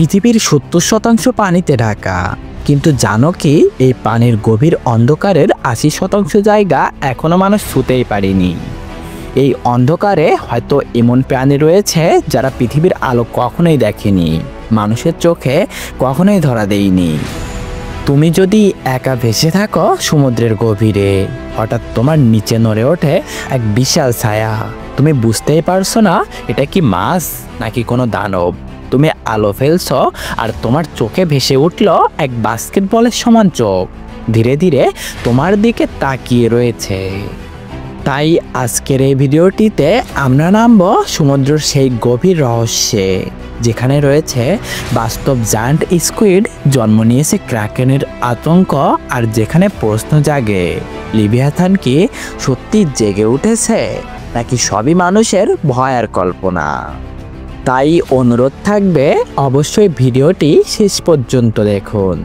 পৃথিবীর ৭০% পানিতে ঢাকা, কিন্তু জানো কি এই পানির গভীর অন্ধকারের ৮০% জায়গা এখনো মানুষ ছুঁতেই পারেনি। এই অন্ধকারে হয়তো এমন প্রাণী রয়েছে যারা পৃথিবীর আলো কখনোই দেখেনি, মানুষের চোখে কখনোই ধরা দেয়নি। তুমি যদি একা ভেসে থাকো সমুদ্রের গভীরে, হঠাৎ তোমার নিচে নড়ে ওঠে এক বিশাল ছায়া। তুমি বুঝতেই পারছো না এটা কি মাছ নাকি কোনো দানব। তুমি আলো ফেলছো আর তোমার চোখে ভেসে উঠলো এক বাস্কেটবলের সমান চোখ, ধীরে ধীরে তোমার দিকে তাকিয়ে রয়েছে। তাই আজকের এই ভিডিওটিতে আমরা নামবো সমুদ্রের সেই গভীর রহস্যে, যেখানে রয়েছে বাস্তব জায়ান্ট স্কুইড, জন্ম নিয়েছে ক্রাকেনের আতঙ্ক, আর যেখানে প্রশ্ন জাগে লিভিয়াথান কি সত্যি জেগে উঠেছে নাকি সবই মানুষের ভয় আর কল্পনা। তাই অনুরোধ থাকবে অবশ্যই ভিডিওটি শেষ পর্যন্ত দেখুন,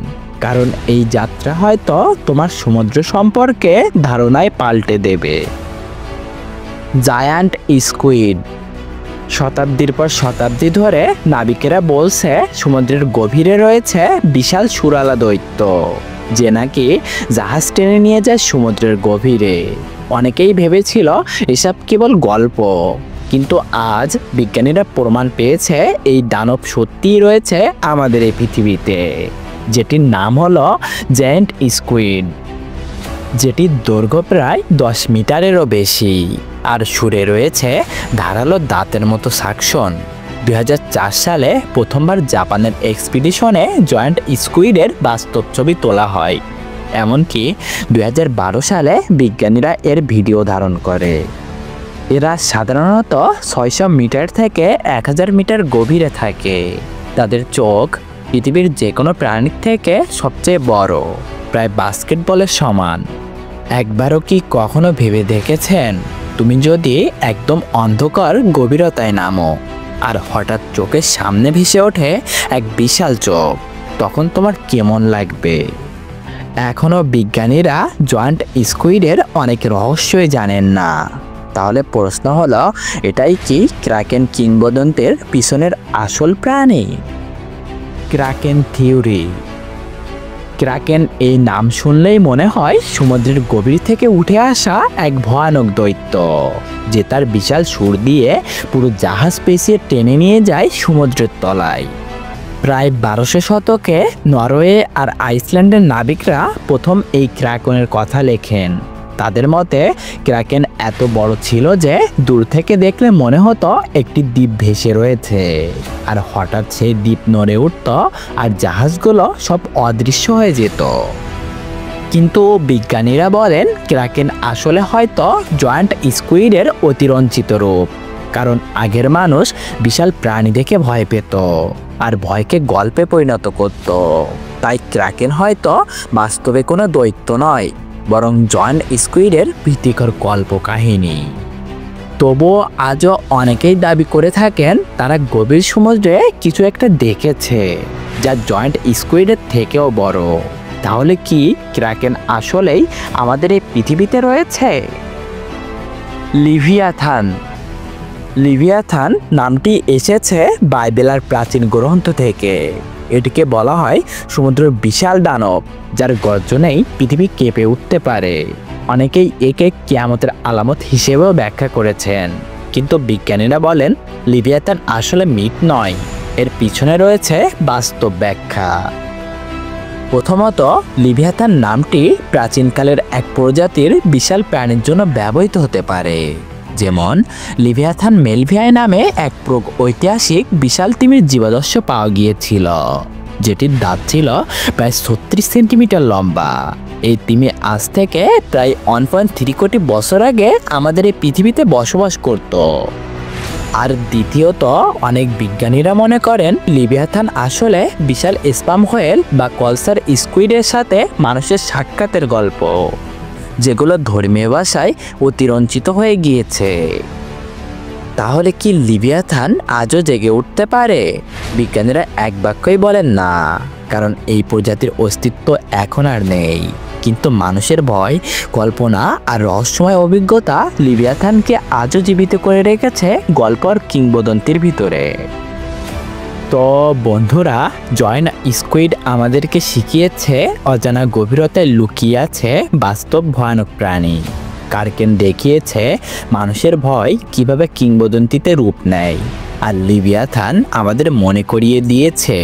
কারণ এই যাত্রা হয়তো তোমার সমুদ্র সম্পর্কে ধারণায় পাল্টে দেবে। Giant squid. শতাব্দীর পর শতাব্দী ধরে নাবিকেরা বলছে সমুদ্রের গভীরে রয়েছে বিশাল সুরালা দৈত্য, যে নাকি জাহাজ টেনে নিয়ে যায় সমুদ্রের গভীরে। অনেকেই ভেবেছিল এসব কেবল গল্প, কিন্তু আজ বিজ্ঞানীরা প্রমাণ পেয়েছে এই দানব সত্যিই রয়েছে আমাদের এই পৃথিবীতে, যেটির নাম হলো জায়ান্ট স্কুইড, যেটির দৈর্ঘ্য প্রায় 10 মিটারেরও বেশি আর সুরে রয়েছে ধারালো দাঁতের মতো সাকশন। 2004 সালে প্রথমবার জাপানের এক্সপিডিশনে জায়ান্ট স্কুইডের বাস্তব ছবি তোলা হয়। এমনকি 2012 সালে বিজ্ঞানীরা এর ভিডিও ধারণ করে। এরা সাধারণত 600 মিটার থেকে 1000 মিটার গভীরে থাকে। তাদের চোখ পৃথিবীর যে কোনো প্রাণীর থেকে সবচেয়ে বড়, প্রায় বাস্কেটবলের সমান। একবারও কি কখনো ভেবে দেখেছেন তুমি যদি একদম অন্ধকার গভীরতায় নামো আর হঠাৎ চোখের সামনে ভেসে ওঠে এক বিশাল চোখ, তখন তোমার কেমন লাগবে? এখনও বিজ্ঞানীরা জায়ান্ট স্কুইডের অনেক রহস্যই জানেন না। তাহলে প্রশ্ন হলো, এটাই কি ক্রাকেন কিংবদন্তির পিছনের আসল প্রাণী? Kraken theory. ক্রাকেন এই নাম শুনলেই মনে হয় সমুদ্রের গভীর থেকে উঠে আসা এক ভয়ানক দৈত্য, যে তার বিশাল সুর দিয়ে পুরো জাহাজ পেঁচিয়ে টেনে নিয়ে যায় সমুদ্রের তলায়। প্রায় 1200 শতকে নরওয়ে আর আইসল্যান্ডের নাবিকরা প্রথম এই ক্রাকেনের কথা লেখেন। তাদের মতে ক্রাকেন এত বড় ছিল যে দূর থেকে দেখলে মনে হতো একটি দ্বীপ ভেসে রয়েছে, আর হঠাৎ সেই দ্বীপ নড়ে উঠত আর জাহাজগুলো সব অদৃশ্য হয়ে যেত। কিন্তু বিজ্ঞানীরা বলেন ক্রাকেন আসলে হয়তো জায়ান্ট স্কুইডের অতিরঞ্জিত রূপ, কারণ আগের মানুষ বিশাল প্রাণী দেখে ভয় পেত আর ভয়কে গল্পে পরিণত করত। তাই ক্রাকেন হয়তো বাস্তবে কোনো দৈত্য নয়, বরং জায়ান্ট স্কুইডের ভীতিকর কল্পকাহিনী। তবুও আজও অনেকেই দাবি করে থাকেন তারা গভীর সমুদ্রে কিছু একটা দেখেছে যা জায়ান্ট স্কুইডের থেকেও বড়। তাহলে কি ক্রাকেন আসলেই আমাদের এই পৃথিবীতে রয়েছে? লিভিয়াথান। লিভিয়াথান নামটি এসেছে বাইবেলের প্রাচীন গ্রন্থ থেকে। এটিকে বলা হয় সমুদ্রের বিশাল দানব, যার গর্জনেই পৃথিবী কেঁপে উঠতে পারে। অনেকেই একে কিয়ামতের আলামত হিসেবেও ব্যাখ্যা করেছেন, কিন্তু বিজ্ঞানীরা বলেন লিভিয়াথান আসলে মিথ নয়, এর পিছনে রয়েছে বাস্তব ব্যাখ্যা। প্রথমত, লিভিয়াথান নামটি প্রাচীনকালের এক প্রজাতির বিশাল প্রাণীর জন্য ব্যবহৃত হতে পারে, যেমন লিভিয়াথান মেলভিয়াই নামে এক ঐতিহাসিক বিশাল তিমির জীবাশ্ম পাওয়া গিয়েছিল, যেটির দাঁত ছিল প্রায় 36 সেন্টিমিটার লম্বা। এই তিমি আজ থেকে প্রায় 1.3 কোটি বছর আগে আমাদের এই পৃথিবীতে বসবাস করত। আর দ্বিতীয়ত, অনেক বিজ্ঞানীরা মনে করেন লিভিয়াথান আসলে বিশাল স্পাম হোয়েল বা কলসার স্কুইডের সাথে মানুষের সাক্ষাতের গল্প, যেগুলো ধর্মীয় ভাষায় অতিরঞ্জিত হয়ে গিয়েছে। তাহলে কি লিভিয়াথান আজও জেগে উঠতে পারে? বিজ্ঞানীরা এক বাক্যই বলেন না, কারণ এই প্রজাতির অস্তিত্ব এখন আর নেই। কিন্তু মানুষের ভয়, কল্পনা আর রহস্যময় অভিজ্ঞতা লিভিয়াথানকে আজও জীবিত করে রেখেছে গল্প আর কিংবদন্তির ভিতরে। তো বন্ধুরা, জয়েন্ট স্কুইড আমাদেরকে শিখিয়েছে অজানা গভীরতায় লুকিয়ে আছে বাস্তব ভয়ানক প্রাণী। কার্কেন দেখিয়েছে মানুষের ভয় কিভাবে কিংবদন্তিতে রূপ নেয়। আর লিভিয়াথান আমাদের মনে করিয়ে দিয়েছে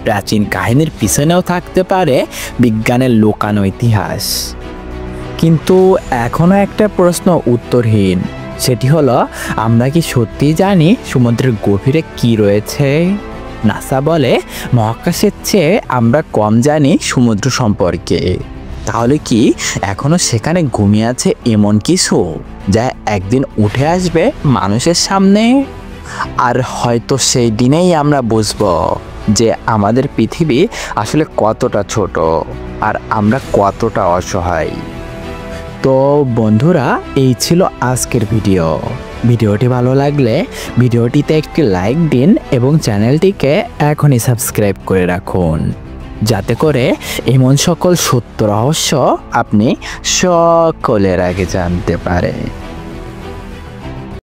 প্রাচীন কাহিনীর পিছনেও থাকতে পারে বিজ্ঞানের লুকানো ইতিহাস। কিন্তু এখনো একটা প্রশ্ন উত্তরহীন, সেটি হলো, আমরা কি সত্যিই জানি সমুদ্রের গভীরে কি রয়েছে? নাসা বলে মহাকাশের চেয়ে আমরা কম জানি সমুদ্র সম্পর্কে। তাহলে কি এখনো সেখানে ঘুমিয়ে আছে এমন কিছু যা একদিন উঠে আসবে মানুষের সামনে? আর হয়তো সেই দিনেই আমরা বুঝবো যে আমাদের পৃথিবী আসলে কতটা ছোট আর আমরা কতটা অসহায়। তো বন্ধুরা, এই ছিল আজকের ভিডিওটি ভালো লাগলে ভিডিওটিতে একটি লাইক দিন এবং চ্যানেলটিকে এখনই সাবস্ক্রাইব করে রাখুন, যাতে করে এমন সকল সত্য রহস্য আপনি সকলের আগে জানতে পারেন।